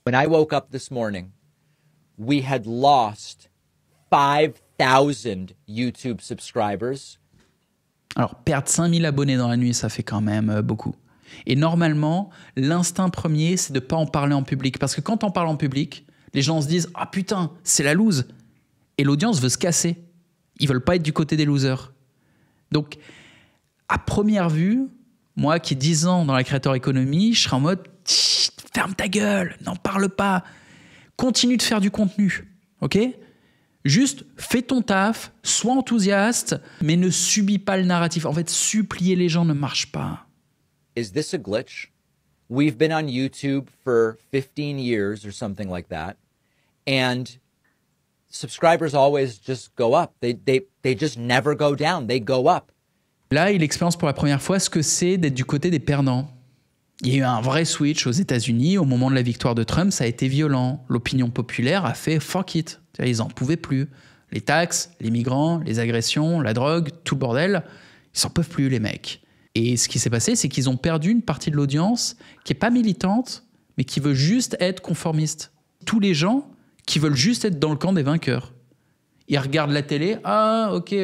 When I woke up this morning, we had lost 5,000 YouTube subscribers. Alors, perdre 5000 abonnés dans la nuit, ça fait quand même beaucoup. Et normalement, l'instinct premier, c'est de ne pas en parler en public. Parce que quand on parle en public, les gens se disent « Ah putain, c'est la loose !» Et l'audience veut se casser. Ils veulent pas être du côté des losers. Donc, à première vue, moi qui ai 10 ans dans la creator economy, je serais en mode « Ferme ta gueule, n'en parle pas. Continue de faire du contenu. » Ok ? Juste, fais ton taf, sois enthousiaste, mais ne subis pas le narratif. En fait, supplier les gens ne marche pas. Is this a glitch? We've been on YouTube for 15 years or something like that. And subscribers always just go up. They just never go down. They go up. Là, il expérience pour la première fois ce que c'est d'être du côté des perdants. Il y a eu un vrai switch aux États-Unis. Au moment de la victoire de Trump, ça a été violent. L'opinion populaire a fait fuck it. Ils n'en pouvaient plus. Les taxes, les migrants, les agressions, la drogue, tout le bordel, ils s'en peuvent plus, les mecs. Et ce qui s'est passé, c'est qu'ils ont perdu une partie de l'audience qui n'est pas militante, mais qui veut juste être conformiste. Tous les gens qui veulent juste être dans le camp des vainqueurs. Ils regardent la télé, ah ok,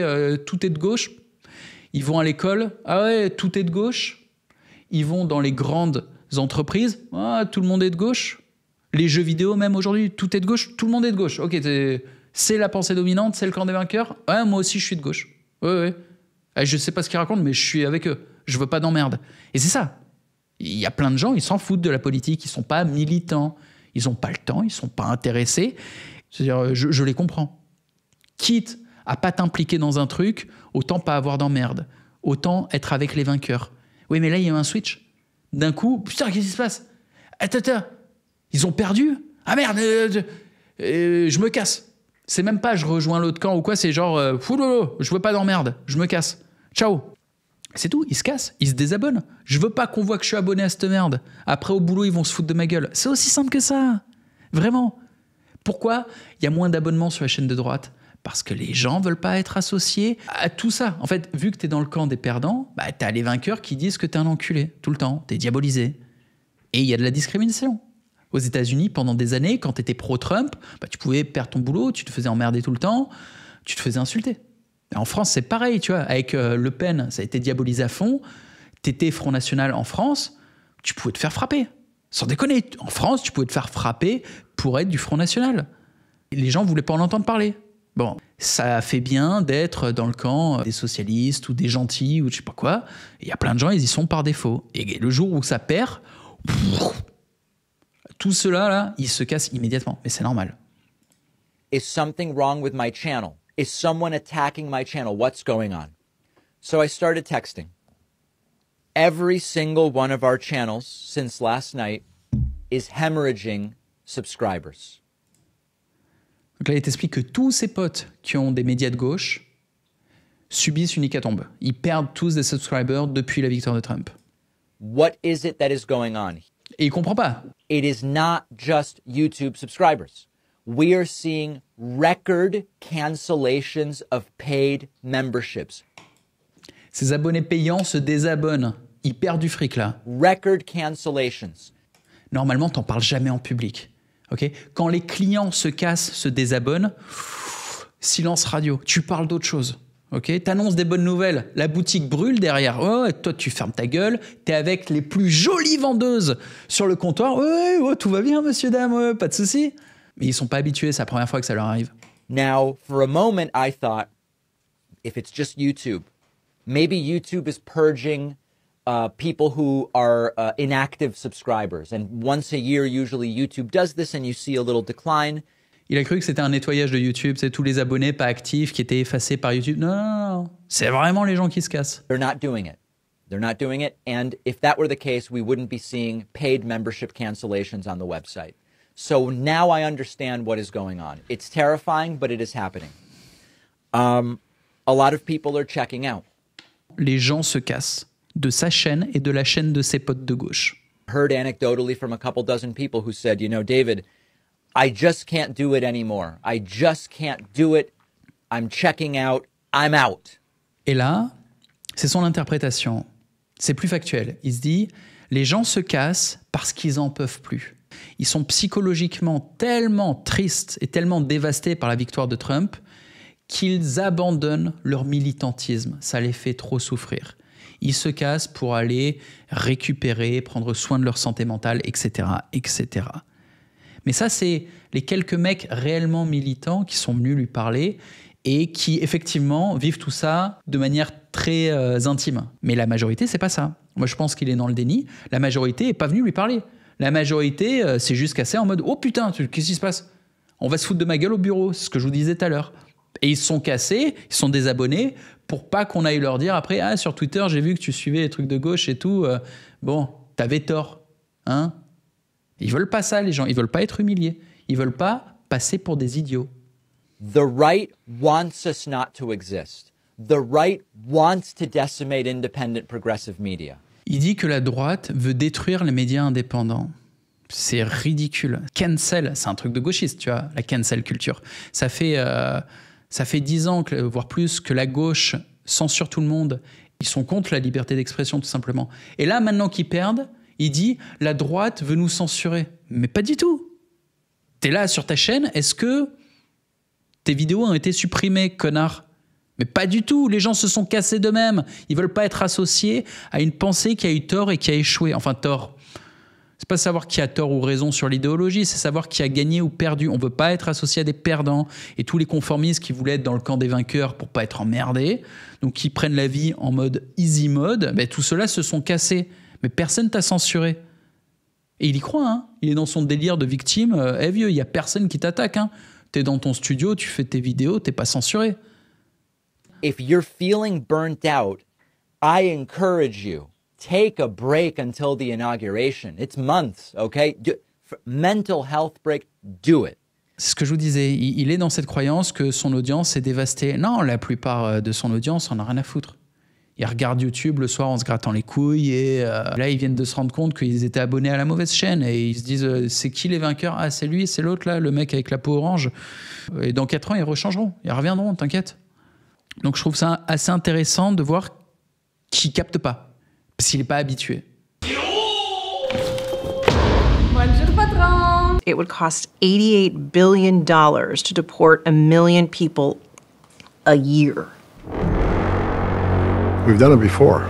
tout est de gauche. Ils vont à l'école, ah ouais, tout est de gauche. Ils vont dans les grandes entreprises, ah tout le monde est de gauche. Les jeux vidéo même aujourd'hui, tout est de gauche, tout le monde est de gauche. Ok, c'est la pensée dominante, c'est le camp des vainqueurs. Ouais, moi aussi je suis de gauche. Ouais. Je sais pas ce qu'ils racontent, mais je suis avec eux. Je veux pas d'emmerde. Et c'est ça. Il y a plein de gens, ils s'en foutent de la politique, ils sont pas militants, ils ont pas le temps, ils sont pas intéressés. C'est-à-dire, je les comprends. Quitte à pas t'impliquer dans un truc, autant pas avoir d'emmerde. Autant être avec les vainqueurs. Oui, mais là, il y a eu un switch. D'un coup, putain, qu'est-ce qui se passe? Attends. Ils ont perdu? Ah merde, je me casse. C'est même pas je rejoins l'autre camp ou quoi, c'est genre je veux pas d'emmerde, je me casse. Ciao. C'est tout, ils se cassent, ils se désabonnent. Je veux pas qu'on voit que je suis abonné à cette merde. Après au boulot, ils vont se foutre de ma gueule. C'est aussi simple que ça. Vraiment. Pourquoi il y a moins d'abonnements sur la chaîne de droite? Parce que les gens veulent pas être associés à tout ça. En fait, vu que t'es dans le camp des perdants, bah t'as les vainqueurs qui disent que t'es un enculé tout le temps, t'es diabolisé. Et il y a de la discrimination. Aux États-Unis, pendant des années, quand tu étais pro-Trump, bah, tu pouvais perdre ton boulot, tu te faisais emmerder tout le temps, tu te faisais insulter. Et en France, c'est pareil, tu vois. Avec Le Pen, ça a été diabolisé à fond. Tu étais Front National en France, tu pouvais te faire frapper. Sans déconner, en France, tu pouvais te faire frapper pour être du Front National. Et les gens ne voulaient pas en entendre parler. Bon, ça fait bien d'être dans le camp des socialistes ou des gentils ou je sais pas quoi. Il y a plein de gens, ils y sont par défaut. Et le jour où ça perd... Tout cela, là, il se casse immédiatement. Mais c'est normal. Is something wrong with my channel? Is someone attacking my channel? What's going on? So I started texting. Every single one of our channels since last night is hemorrhaging subscribers. Donc là, il t'explique que tous ses potes qui ont des médias de gauche subissent une hécatombe. Ils perdent tous des subscribers depuis la victoire de Trump. What is it that is going on? Et il comprend pas. It is not just YouTube subscribers. We are seeing record cancellations of paid memberships. Ces abonnés payants se désabonnent. Ils perdent du fric là. Record cancellations. Normalement, t'en parles jamais en public. Okay? Quand les clients se cassent, se désabonnent, silence radio. Tu parles d'autre chose. Okay? T'annonces des bonnes nouvelles. La boutique brûle derrière. Oh, et toi, tu fermes ta gueule. T'es avec les plus jolies vendeuses sur le comptoir. Ouais, tout va bien, monsieur, dame. Pas de souci. Mais ils sont pas habitués. C'est la première fois que ça leur arrive. Now, for a moment, I thought, if it's just YouTube, maybe YouTube is purging people who are inactive subscribers. And once a year, usually YouTube does this and you see a little decline. Il a cru que c'était un nettoyage de YouTube, c'est tous les abonnés pas actifs qui étaient effacés par YouTube. Non. C'est vraiment les gens qui se cassent. They're not doing it. They're not doing it. And if that were the case, we wouldn't be seeing paid membership cancellations on the website. So now I understand what is going on. It's terrifying, but it is happening. A lot of people are checking out. Les gens se cassent de sa chaîne et de la chaîne de ses potes de gauche. Heard anecdotally from a couple dozen people who said, you know, David, I just can't do it anymore. I just can't do it. I'm checking out. I'm out. Et là, c'est son interprétation. C'est plus factuel. Il se dit, les gens se cassent parce qu'ils en peuvent plus. ils sont psychologiquement tellement tristes et tellement dévastés par la victoire de Trump qu'ils abandonnent leur militantisme. Ça les fait trop souffrir. Ils se cassent pour aller récupérer, prendre soin de leur santé mentale, etc., etc. Mais ça, c'est les quelques mecs réellement militants qui sont venus lui parler et qui, effectivement, vivent tout ça de manière très intime. Mais la majorité, c'est pas ça. Moi, je pense qu'il est dans le déni. La majorité n'est pas venue lui parler. La majorité, c'est juste cassé en mode « Oh putain, qu'est-ce qui se passe ? On va se foutre de ma gueule au bureau. » C'est ce que je vous disais tout à l'heure. Et ils se sont cassés, ils sont désabonnés pour pas qu'on aille leur dire après « Ah, sur Twitter, j'ai vu que tu suivais les trucs de gauche et tout. Bon, t'avais tort. » Hein ? Ils veulent pas ça, les gens. Ils veulent pas être humiliés. Ils veulent pas passer pour des idiots. The right wants us not to exist. The right wants to decimate independent progressive media. Il dit que la droite veut détruire les médias indépendants. C'est ridicule. Cancel, c'est un truc de gauchiste, tu vois, la cancel culture. Ça fait 10 ans, voire plus, que la gauche censure tout le monde. Ils sont contre la liberté d'expression, tout simplement. Et là, maintenant qu'ils perdent, il dit « La droite veut nous censurer ». Mais pas du tout. T'es là sur ta chaîne, est-ce que tes vidéos ont été supprimées, connard ? Mais pas du tout, les gens se sont cassés d'eux-mêmes. Ils veulent pas être associés à une pensée qui a eu tort et qui a échoué. Enfin, tort. C'est pas savoir qui a tort ou raison sur l'idéologie, c'est savoir qui a gagné ou perdu. On veut pas être associé à des perdants. Et tous les conformistes qui voulaient être dans le camp des vainqueurs pour pas être emmerdés, donc qui prennent la vie en mode easy mode, ben, tout cela se sont cassés. Mais personne t'a censuré. Et il y croit, hein. Il est dans son délire de victime. Eh vieux, il y a personne qui t'attaque, hein. T'es dans ton studio, tu fais tes vidéos, t'es pas censuré. If you're feeling burnt out, I encourage you, take a break until the inauguration. It's months, okay? Mental health break, do it. C'est ce que je vous disais, il est dans cette croyance que son audience est dévastée. Non, la plupart de son audience en a rien à foutre. Ils regardent YouTube le soir en se grattant les couilles et là, ils viennent de se rendre compte qu'ils étaient abonnés à la mauvaise chaîne et ils se disent c'est qui les vainqueurs ? Ah, c'est lui, c'est l'autre là, le mec avec la peau orange. Et dans 4 ans, ils rechangeront, ils reviendront, t'inquiète. Donc je trouve ça assez intéressant de voir qu'il capte pas, parce qu'il n'est pas habitué. Bonjour, patron! It would cost $88 billion to deport 1 million people a year. We've done it before.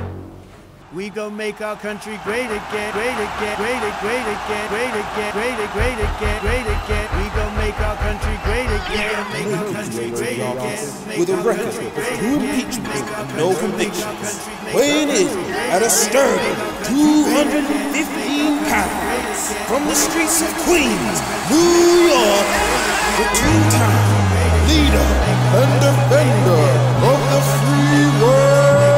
We gon' make our country great again, great again, great again, great again, great again, great again, great again, great again. We gon' make our country great again, make our country great again. With a record of 2 impeachments and no convictions, weighing in at a sturdy 215 pounds from the streets of Queens, New York, the 2-time